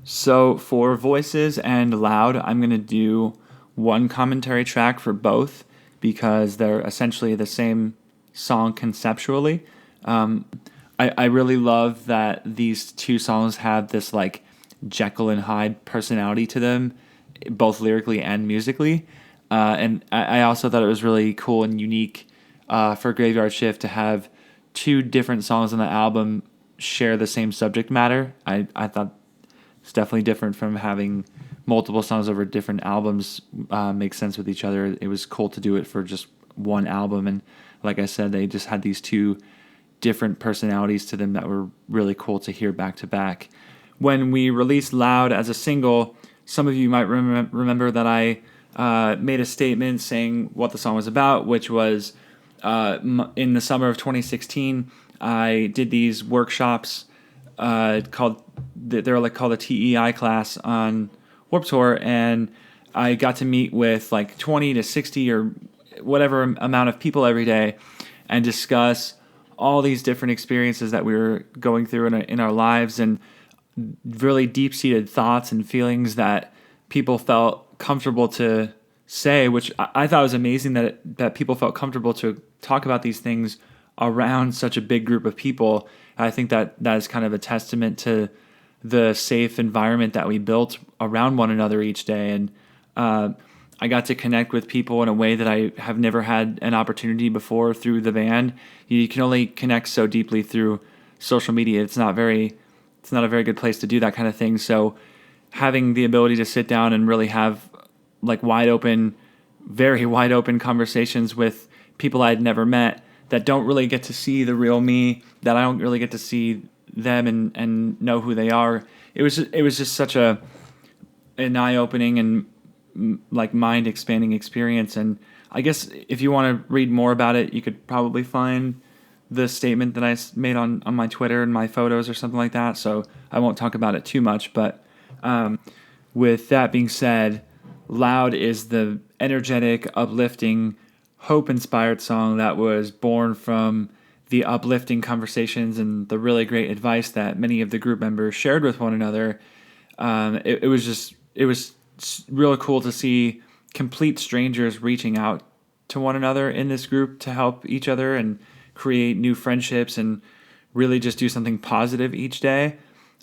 So for Voices and Loud, I'm going to do one commentary track for both because they're essentially the same song conceptually. I really love that these two songs have this like Jekyll and Hyde personality to them, both lyrically and musically. And I also thought it was really cool and unique for Graveyard Shift to have two different songs on the album share the same subject matter. I thought it's definitely different from having multiple songs over different albums make sense with each other. It was cool to do it for just one album. And like I said, they just had these two different personalities to them that were really cool to hear back to back. When we released Loud as a single, some of you might remember that I made a statement saying what the song was about, which was in the summer of 2016, I did these workshops called a TEI class on Warped Tour, and I got to meet with like 20 to 60 or whatever amount of people every day and discuss all these different experiences that we were going through in our lives and really deep-seated thoughts and feelings that people felt comfortable to say, which I thought was amazing that people felt comfortable to talk about these things around such a big group of people. I think that is kind of a testament to the safe environment that we built around one another each day. And I got to connect with people in a way that I have never had an opportunity before through the band. You can only connect so deeply through social media. It's not a very good place to do that kind of thing. So having the ability to sit down and really have like very wide open conversations with people I'd never met that don't really get to see the real me, that I don't really get to see them and know who they are. It was just such an eye opening and like mind expanding experience. And I guess if you want to read more about it, you could probably find the statement that I made on my Twitter and my photos or something like that. So I won't talk about it too much. But with that being said, Loud is the energetic, uplifting, hope-inspired song that was born from the uplifting conversations and the really great advice that many of the group members shared with one another. It was really cool to see complete strangers reaching out to one another in this group to help each other and create new friendships and really just do something positive each day.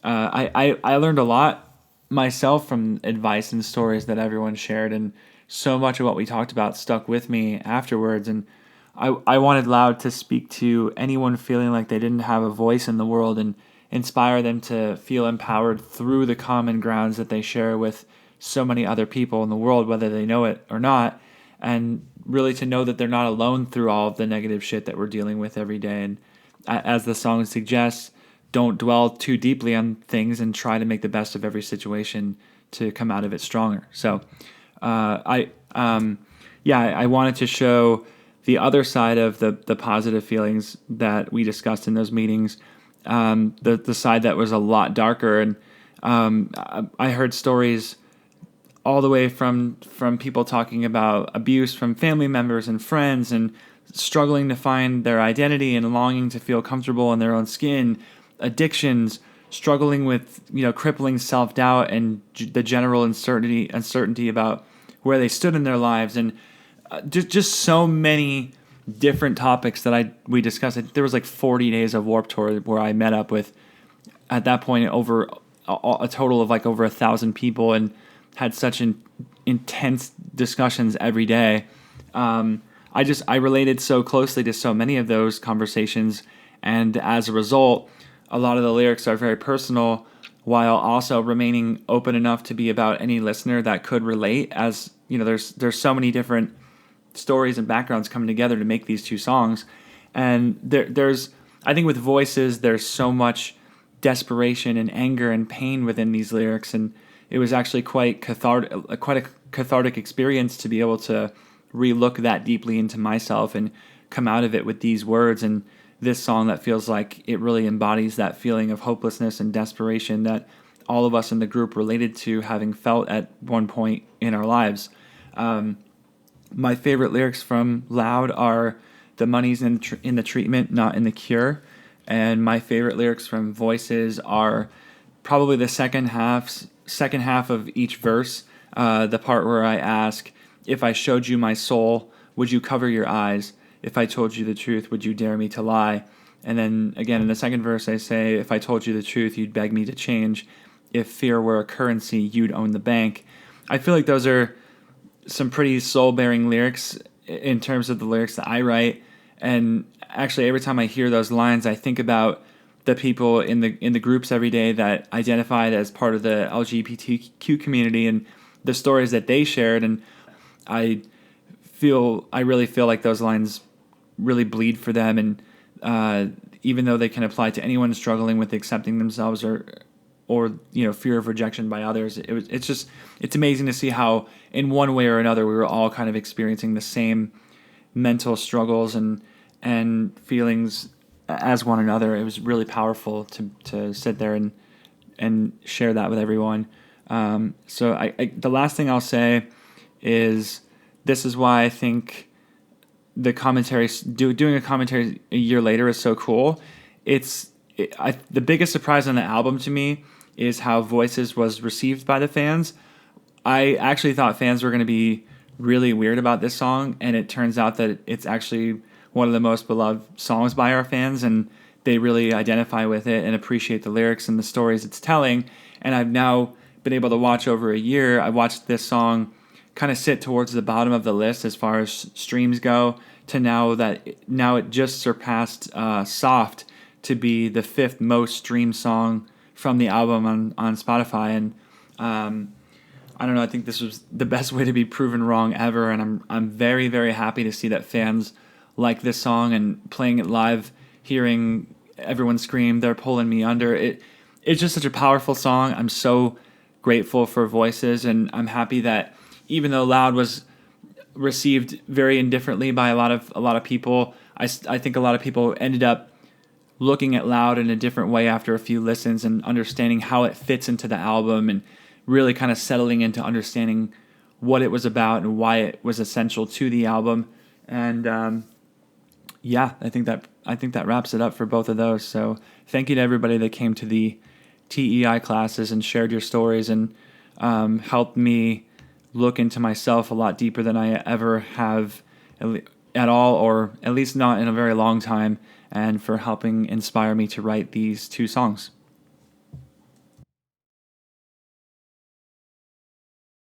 I learned a lot myself from advice and stories that everyone shared, and so much of what we talked about stuck with me afterwards. And I wanted Loud to speak to anyone feeling like they didn't have a voice in the world and inspire them to feel empowered through the common grounds that they share with so many other people in the world, whether they know it or not, and really to know that they're not alone through all of the negative shit that we're dealing with every day. And as the song suggests, don't dwell too deeply on things and try to make the best of every situation to come out of it stronger. So I wanted to show the other side of the positive feelings that we discussed in those meetings, the side that was a lot darker. And I heard stories all the way from people talking about abuse from family members and friends and struggling to find their identity and longing to feel comfortable in their own skin, addictions, struggling with crippling self-doubt and the general uncertainty about where they stood in their lives, and just so many different topics that we discussed. There was like 40 days of Warped Tour where I met up with, at that point, over a total of like over 1,000 people and had such intense discussions every day. I related so closely to so many of those conversations, and as a result, a lot of the lyrics are very personal, while also remaining open enough to be about any listener that could relate. As there's so many different stories and backgrounds coming together to make these two songs, and there's I think with Voices there's so much desperation and anger and pain within these lyrics, and it was actually quite a cathartic experience to be able to re-look that deeply into myself and come out of it with these words and this song that feels like it really embodies that feeling of hopelessness and desperation that all of us in the group related to having felt at one point in our lives. My favorite lyrics from Loud are "The money's in the treatment, not in the cure," and my favorite lyrics from Voices are probably the second half of each verse, the part where I ask, if I showed you my soul, would you cover your eyes? If I told you the truth, would you dare me to lie? And then again in the second verse I say, if I told you the truth, you'd beg me to change. If fear were a currency, you'd own the bank. I feel like those are some pretty soul-bearing lyrics in terms of the lyrics that I write. And actually, every time I hear those lines, I think about the people in the groups every day that identified as part of the LGBTQ community and the stories that they shared. And I really feel like those lines really bleed for them. And even though they can apply to anyone struggling with accepting themselves or fear of rejection by others, it's amazing to see how in one way or another we were all kind of experiencing the same mental struggles and feelings as one another. It was really powerful to sit there and share that with everyone. So the last thing I'll say is, this is why I think the commentary, doing a commentary a year later is so cool. The biggest surprise on the album to me is how Voices was received by the fans. I actually thought fans were going to be really weird about this song, and it turns out that it's actually one of the most beloved songs by our fans, and they really identify with it and appreciate the lyrics and the stories it's telling. And I've now been able to watch over a year. I watched this song kind of sit towards the bottom of the list as far as streams go, to now it just surpassed Soft to be the 5th most streamed song from the album on Spotify. And I don't know, I think this was the best way to be proven wrong ever, and I'm very, very happy to see that fans like this song, and playing it live, hearing everyone scream, "They're pulling me under." It's just such a powerful song. I'm so grateful for Voices, and I'm happy that even though Loud was received very indifferently by a lot of people, I think a lot of people ended up looking at Loud in a different way after a few listens and understanding how it fits into the album, and really kind of settling into understanding what it was about and why it was essential to the album. And I think that wraps it up for both of those. So thank you to everybody that came to the TEI classes and shared your stories and helped me look into myself a lot deeper than I ever have at all, or at least not in a very long time, and for helping inspire me to write these 2 songs.